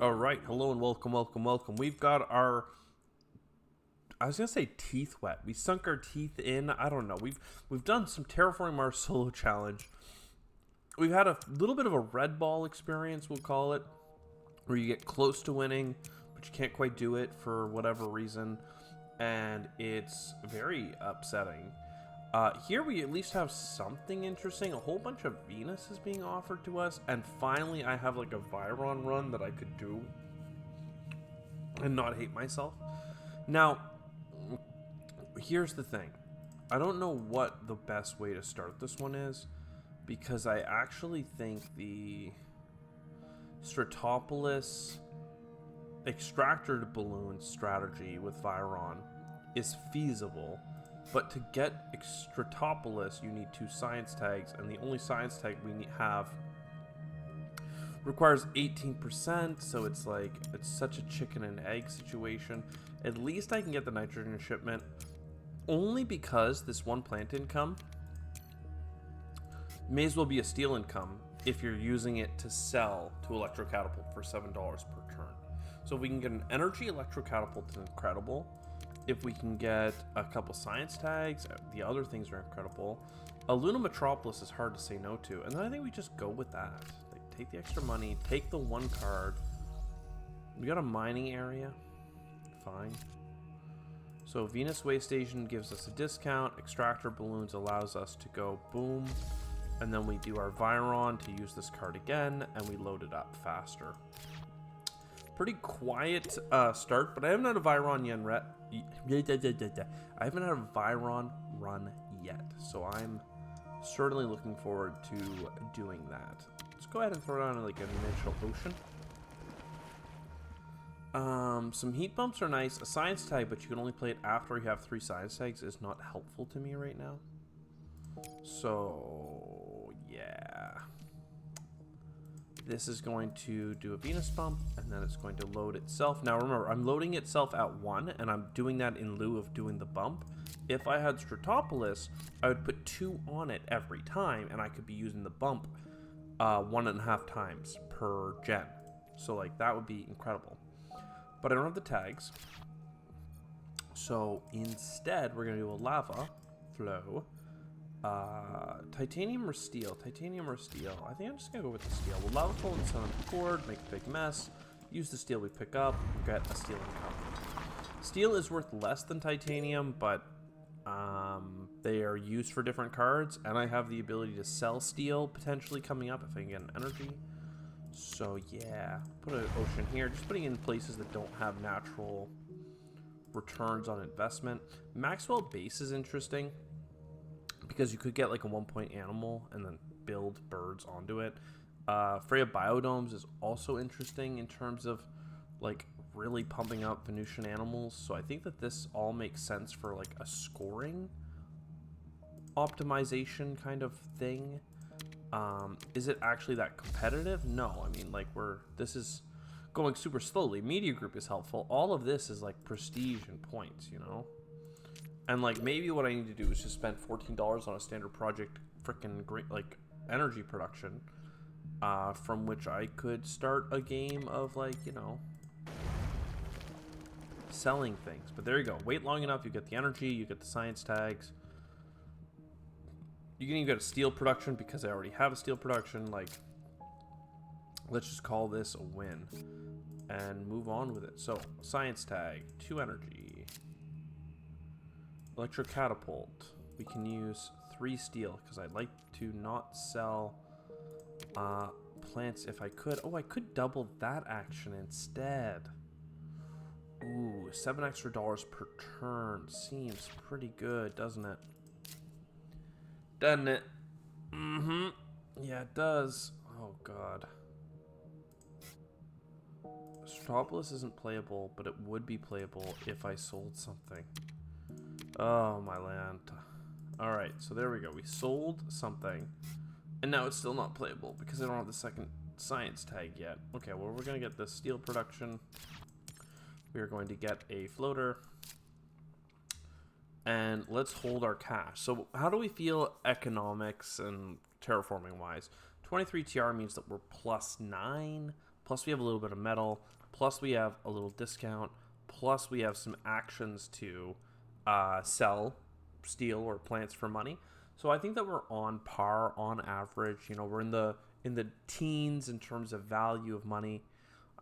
All right, hello and welcome, welcome, welcome. We've got our, I was gonna say teeth wet. We sunk our teeth in. I don't know. We've done some Terraforming Mars solo challenge. We've had a little bit of a red ball experience, we'll call it, where you get close to winning, but you can't quite do it for whatever reason, and it's very upsetting. Here we at least have something interesting. A whole bunch of Venus is being offered to us, and finally I have like a Viron run that I could do and not hate myself. Now, here's the thing. I don't know what the best way to start this one is, because I actually think the Stratopolis Extractor Balloons strategy with Viron is feasible, but to get Stratopolis you need 2 science tags, and the only science tag we have requires 18%, so it's like, it's such a chicken and egg situation. At least I can get the nitrogen shipment, only because this 1 plant income may as well be a steel income if you're using it to sell to Electrocatapult for $7 per turn. So if we can get an energy Electrocatapult, it's incredible. If we can get a couple science tags, the other things are incredible. A Luna Metropolis is hard to say no to, and then I think we just go with that. Like, take the extra money, take the 1 card. We got a mining area, fine. So Venus Way Station gives us a discount. Extractor Balloons allows us to go boom, and then we do our Viron to use this card again, and we load it up faster. Pretty quiet start, but I haven't had a Viron I haven't had a Viron run yet, so I'm certainly looking forward to doing that. Let's go ahead and throw down like a dimensional potion. Some heat bumps are nice. A science tag, but you can only play it after you have 3 science tags, is not helpful to me right now. So yeah, this is going to do a Venus bump, and then it's going to load itself. Now remember, I'm loading itself at 1, and I'm doing that in lieu of doing the bump. If I had Stratopolis, I would put 2 on it every time, and I could be using the bump 1.5 times per gen. So like, that would be incredible. But I don't have the tags. So instead, we're going to do a lava flow. Titanium or steel? Titanium or steel? I think I'm just gonna go with the steel. We'll lava flow and on the board, make a big mess. Use the steel we pick up, get a steel income. Steel is worth less than titanium, but they are used for different cards, and I have the ability to sell steel potentially coming up if I can get an energy. So yeah, put an ocean here, just putting it in places that don't have natural returns on investment. Maxwell base is interesting, because you could get like a 1-point animal and then build birds onto it. Freya Biodomes is also interesting in terms of like really pumping up Venusian animals. So I think that this all makes sense for like a scoring optimization kind of thing. Is it actually that competitive? No, I mean, like, this is going super slowly. Media Group is helpful. All of this is like prestige and points, you know? And like, maybe what I need to do is just spend $14 on a standard project freaking great like energy production, from which I could start a game of like, you know, selling things. But there you go. Wait long enough, you get the energy, you get the science tags. You can even get a steel production because I already have a steel production. Like, let's just call this a win and move on with it. So science tag, 2 energy. Electrocatapult. We can use 3 steel because I'd like to not sell plants if I could. Oh, I could double that action instead. Ooh, $7 extra per turn. Seems pretty good, doesn't it? Doesn't it? Mm-hmm. Yeah, it does. Oh, God. Stratopolis isn't playable, but it would be playable if I sold something. Oh, my land. Alright, so there we go. We sold something, and now it's still not playable because I don't have the second science tag yet. Okay, well, we're going to get the steel production. We are going to get a floater. And let's hold our cash. So how do we feel economics and terraforming wise? 23 TR means that we're +9, plus we have a little bit of metal, plus we have a little discount, plus we have some actions to sell steel or plants for money. So I think that we're on par, on average. You know, we're in the teens in terms of value of money.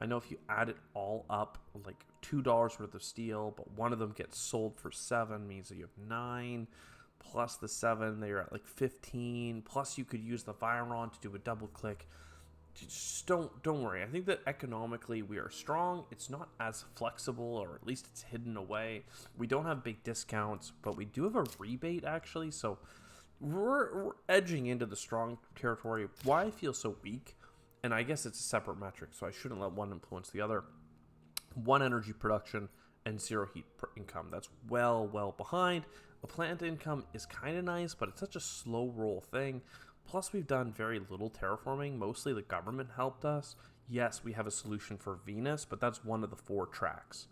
I know if you add it all up, like $2 worth of steel, but one of them gets sold for 7, means that you have 9, plus the 7, they're at like 15. Plus you could use the Viron to do a double click. Just don't worry. I think that economically we are strong. It's not as flexible, or at least it's hidden away. We don't have big discounts, but we do have a rebate actually. So we're edging into the strong territory. Why I feel so weak, and I guess it's a separate metric, so I shouldn't let one influence the other. 1 energy production and 0 heat income. That's well behind. A plant income is kind of nice, but it's such a slow roll thing. Plus, we've done very little terraforming. Mostly the government helped us. Yes, we have a solution for Venus, but that's one of the 4 tracks.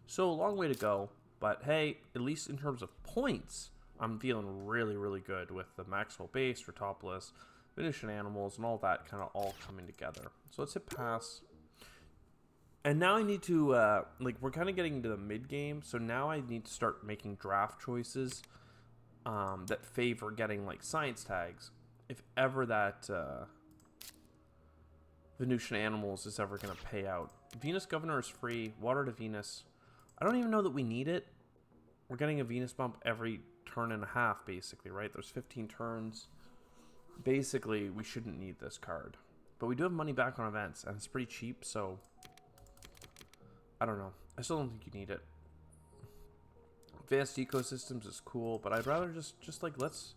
So a long way to go. But hey, at least in terms of points, I'm feeling really good with the Maxwell base, Retopolis, Venusian animals, and all that kind of all coming together. So let's hit pass. And now I need to, we're kind of getting into the mid-game, so now I need to start making draft choices that favor getting, like, science tags. If ever that Venusian animals is ever going to pay out. Venus Governor is free. Water to Venus. I don't even know that we need it. We're getting a Venus bump every turn and a half, basically, right? There's 15 turns. Basically, we shouldn't need this card. But we do have money back on events, and it's pretty cheap, so I don't know. I still don't think you need it. Advanced ecosystems is cool, but I'd rather just like let's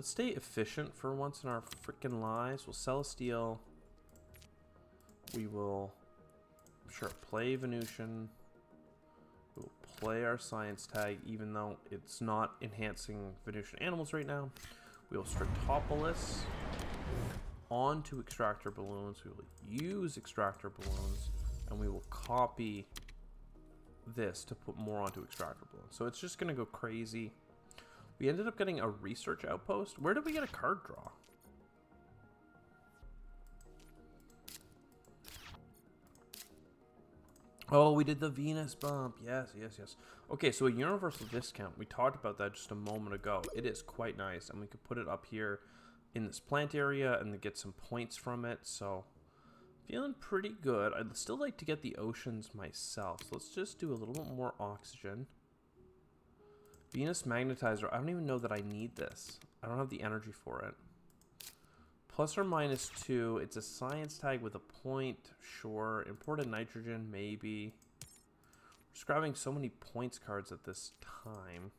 stay efficient for once in our freaking lives. We'll sell a steel. We will play Venusian. We'll play our science tag, even though it's not enhancing Venusian animals right now. We will Stratopolis onto Extractor Balloons. We will use Extractor Balloons. And we will copy this to put more onto Extractor Balloons. So it's just going to go crazy. We ended up getting a research outpost. Where did we get a card draw? Oh, we did the Venus bump. Yes. Okay, so a universal discount. We talked about that just a moment ago. It is quite nice. And we could put it up here in this plant area and then get some points from it. So feeling pretty good. I'd still like to get the oceans myself. So let's just do a little bit more oxygen. Venus Magnetizer. I don't even know that I need this. I don't have the energy for it. Plus or minus 2. It's a science tag with a point. Sure. Imported nitrogen. Maybe. We're just grabbing so many points cards at this time.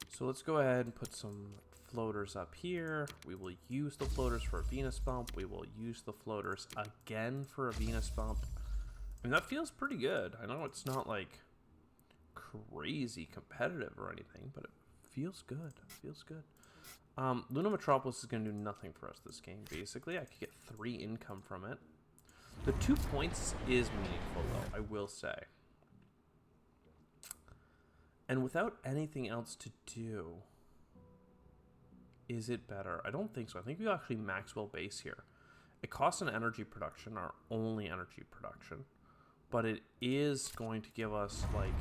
So let's go ahead and put some floaters up here. We will use the floaters for a Venus bump. We will use the floaters again for a Venus bump. I mean, that feels pretty good. I know it's not like crazy competitive or anything, but it feels good. It feels good. Luna Metropolis is going to do nothing for us this game, basically. I could get 3 income from it. The 2 points is meaningful, though, I will say. And without anything else to do, is it better? I don't think so. I think we actually Maxwell base here. It costs an energy production, our only energy production, but it is going to give us like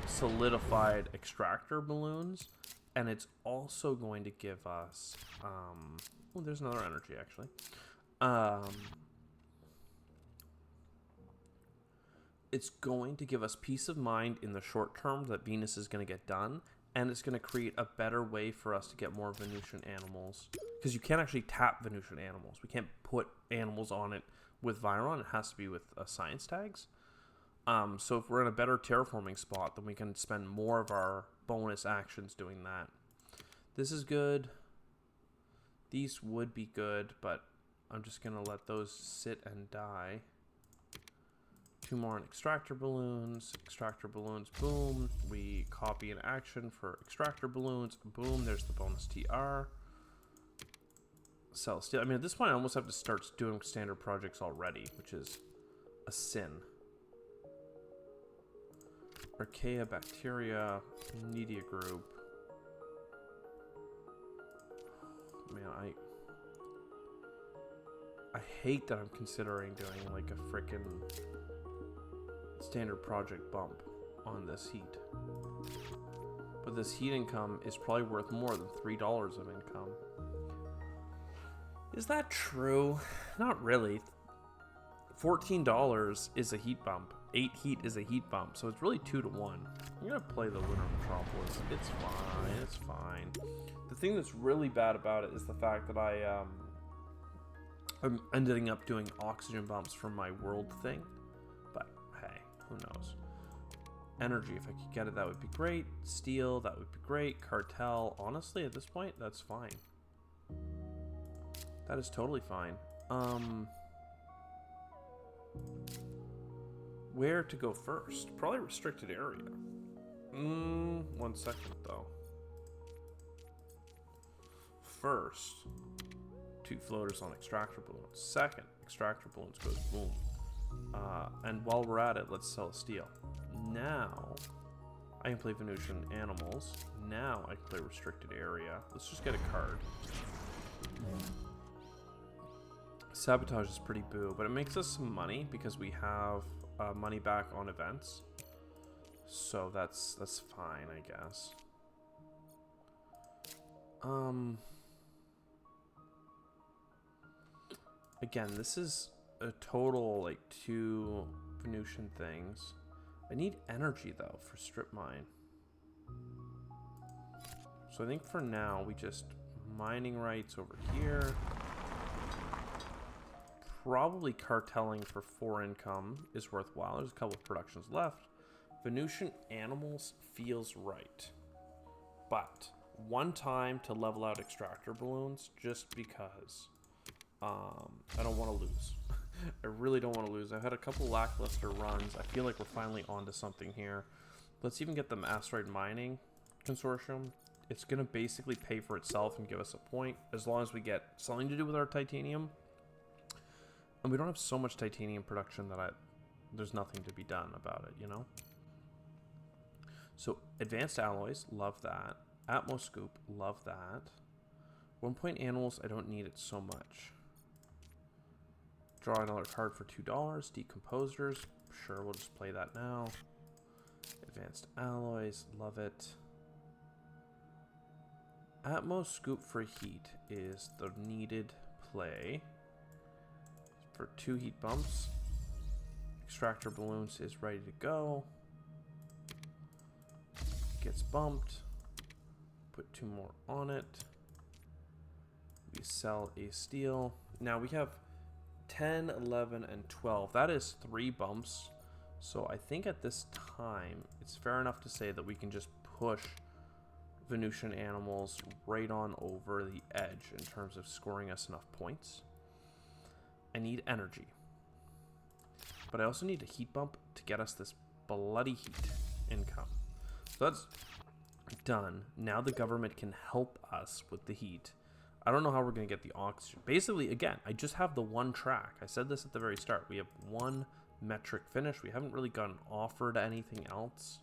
solidified extractor balloons, and it's also going to give us oh, there's another energy actually. It's going to give us peace of mind in the short term that Venus is going to get done, and it's going to create a better way for us to get more Venusian animals. Because you can't actually tap Venusian animals. We can't put animals on it with Viron. It has to be with science tags. So if we're in a better terraforming spot, then we can spend more of our bonus actions doing that. This is good. These would be good, but I'm just going to let those sit and die. 2 more on extractor balloons, boom. We copy an action for extractor balloons, boom. There's the bonus TR. Sell steel. I mean, at this point, I almost have to start doing standard projects already, which is a sin. Archaea, bacteria, media group. Man, I hate that I'm considering doing like a frickin' standard project bump on this heat. But this heat income is probably worth more than $3 of income. Is that true? Not really. $14 is a heat bump. 8 heat is a heat bump. So it's really 2 to 1. I'm going to play the Winter Metropolis. It's fine. It's fine. The thing that's really bad about it is the fact that I'm ending up doing oxygen bumps for my world thing. But hey, who knows? Energy, if I could get it, that would be great. Steel, that would be great. Cartel, honestly, at this point, that's fine. That is totally fine. Where to go first? Probably restricted area. 1 second, though. First, 2 floaters on extractor balloons. Second, extractor balloons goes boom. And while we're at it, let's sell steel. Now, I can play Venusian animals. Now I can play restricted area. Let's just get a card. Sabotage is pretty boo, but it makes us some money because we have money back on events. So that's fine, I guess. Again, this is a total like 2 Venusian things. I need energy though for strip mine. So I think for now we just mining rights over here. Probably cartelling for 4 income is worthwhile. There's a couple of productions left. Venusian animals feels right. But 1 time to level out extractor balloons just because I don't want to lose. I really don't want to lose. I've had a couple lackluster runs. I feel like we're finally onto something here. Let's even get the asteroid mining consortium. It's going to basically pay for itself and give us a point as long as we get something to do with our titanium. And we don't have so much titanium production that there's nothing to be done about it, you know? So, advanced alloys, love that. Atmoscoop, love that. 1 point animals, I don't need it so much. Draw another card for $2. Decomposers, sure, we'll just play that now. Advanced alloys, love it. Atmoscoop for heat is the needed play. For 2 heat bumps. Extractor balloons is ready to go. Gets bumped. Put 2 more on it. We sell a steel. Now we have 10, 11, and 12. That is 3 bumps. So I think at this time, it's fair enough to say that we can just push Venusian animals right on over the edge in terms of scoring us enough points. I need energy. But I also need a heat bump to get us this bloody heat income. So that's done. Now the government can help us with the heat. I don't know how we're going to get the oxygen. Basically, again, I just have the 1 track. I said this at the very start. We have 1 metric finish. We haven't really gotten offered anything else,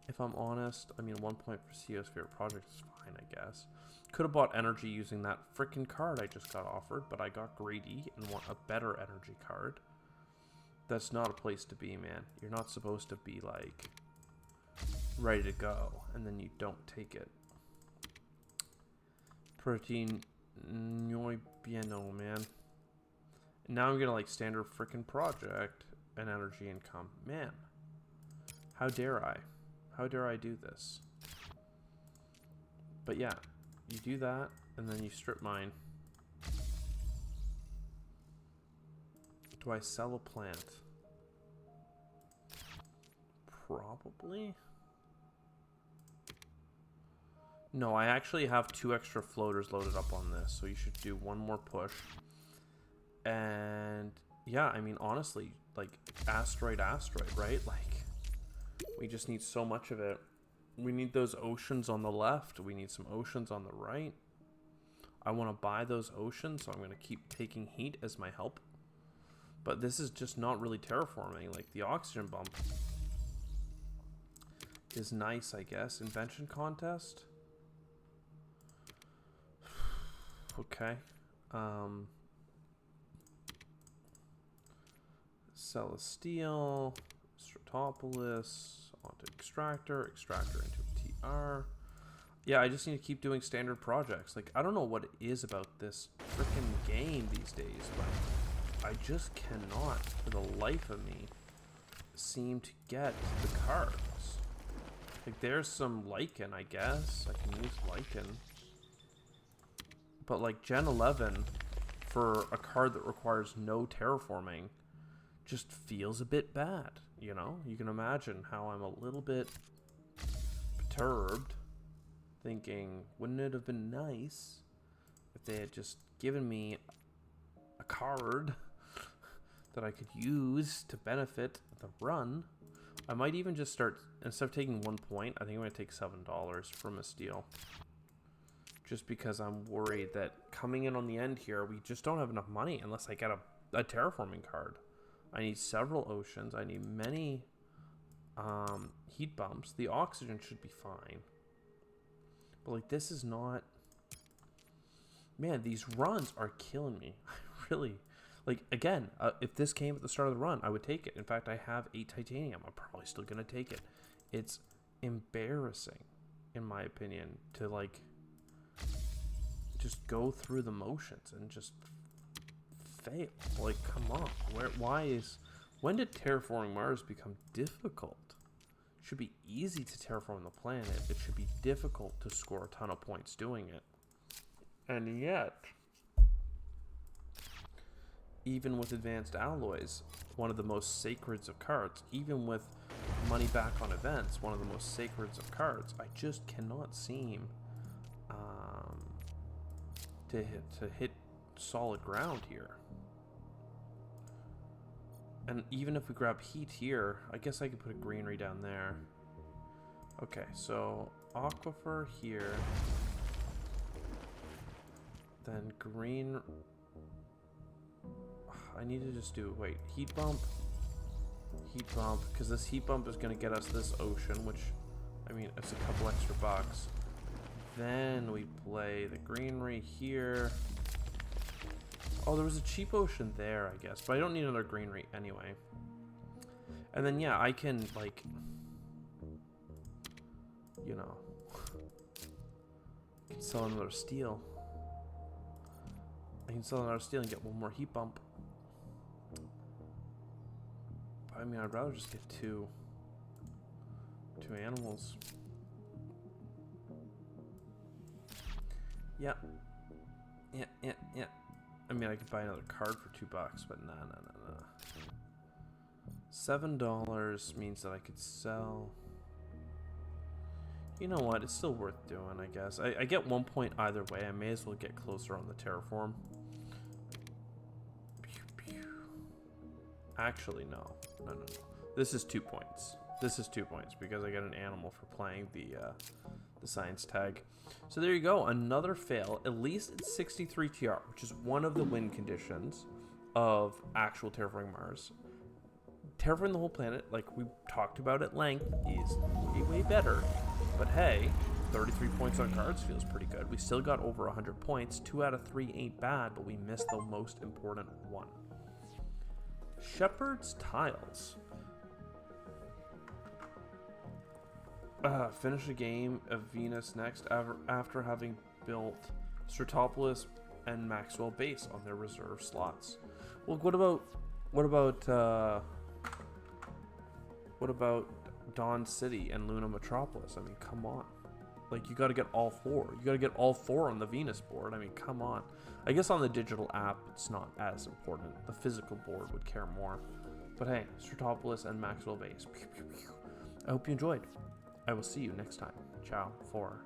if I'm honest. I mean, 1 point for CEO's favorite project is fine, I guess. Could have bought energy using that freaking card I just got offered, but I got greedy and want a better energy card. That's not a place to be, man. You're not supposed to be, like, ready to go, and then you don't take it. Protein, muy bieno, man. And now I'm gonna, like, standard freaking project and energy income. Man, how dare I? How dare I do this? But yeah, you do that, and then you strip mine. Do I sell a plant? Probably. No, I actually have 2 extra floaters loaded up on this, so you should do 1 more push. And yeah, I mean, honestly, like, asteroid, right? Like, we just need so much of it. We need those oceans on the left. We need some oceans on the right. I want to buy those oceans, so I'm going to keep taking heat as my help. But this is just not really terraforming. Like, the oxygen bump is nice, I guess. Invention Contest? Okay. Celestial, Stratopolis, onto Extractor, Extractor into TR. Yeah, I just need to keep doing standard projects. Like, I don't know what it is about this freaking game these days, but I just cannot, for the life of me, seem to get the cards. Like, there's some Lichen, I guess. I can use Lichen. But, like, Gen 11, for a card that requires no terraforming, just feels a bit bad, you know? You can imagine how I'm a little bit perturbed, thinking, wouldn't it have been nice if they had just given me a card that I could use to benefit the run? I might even just start, instead of taking 1 point, I think I'm going to take $7 from a steal. Just because I'm worried that coming in on the end here, we just don't have enough money unless I get a terraforming card. I need several oceans. I need many heat bumps. The oxygen should be fine. But, like, this is not... Man, these runs are killing me. Really. Like, again, if this came at the start of the run, I would take it. In fact, I have 8 titanium. I'm probably still going to take it. It's embarrassing, in my opinion, to, like, just go through the motions and just fail. Like, come on. When did terraforming Mars become difficult? It should be easy to terraform the planet. It should be difficult to score a ton of points doing it. And yet, even with advanced alloys, one of the most sacreds of cards, even with money back on events, one of the most sacreds of cards, I just cannot seem to hit solid ground here. And even if we grab heat here, I guess I could put a greenery down there. Okay, so aquifer here, then green. I need to just do, wait, heat bump, because this heat bump is going to get us this ocean, which, I mean, it's a couple extra bucks. Then we play the greenery here. Oh, there was a cheap ocean there, I guess, but I don't need another greenery anyway. And then, yeah, I can, like, you know, I can sell another steel. I can sell another steel and get one more heat bump. I mean, I'd rather just get two animals. Yeah. I mean, I could buy another card for $2, but nah. $7 means that I could sell. You know what? It's still worth doing, I guess. I get 1 point either way. I may as well get closer on the terraform. Actually, no. This is 2 points. This is 2 points because I got an animal for playing the science tag. So there you go. Another fail. At least it's 63 TR, which is one of the win conditions of actual Terraforming Mars. Terraforming the whole planet, like we talked about at length, is way better. But hey, 33 points on cards feels pretty good. We still got over 100 points. 2 out of 3 ain't bad, but we missed the most important one. Shepherd's Tiles. Finish a game of Venus next after having built Stratopolis and Maxwell base on their reserve slots. Well, what about Dawn City and Luna Metropolis? I mean, come on. Like, you got to get all 4. You got to get all 4 on the Venus board. I mean, come on. I guess on the digital app, it's not as important. The physical board would care more. But hey, Stratopolis and Maxwell base. I hope you enjoyed. I will see you next time. Ciao for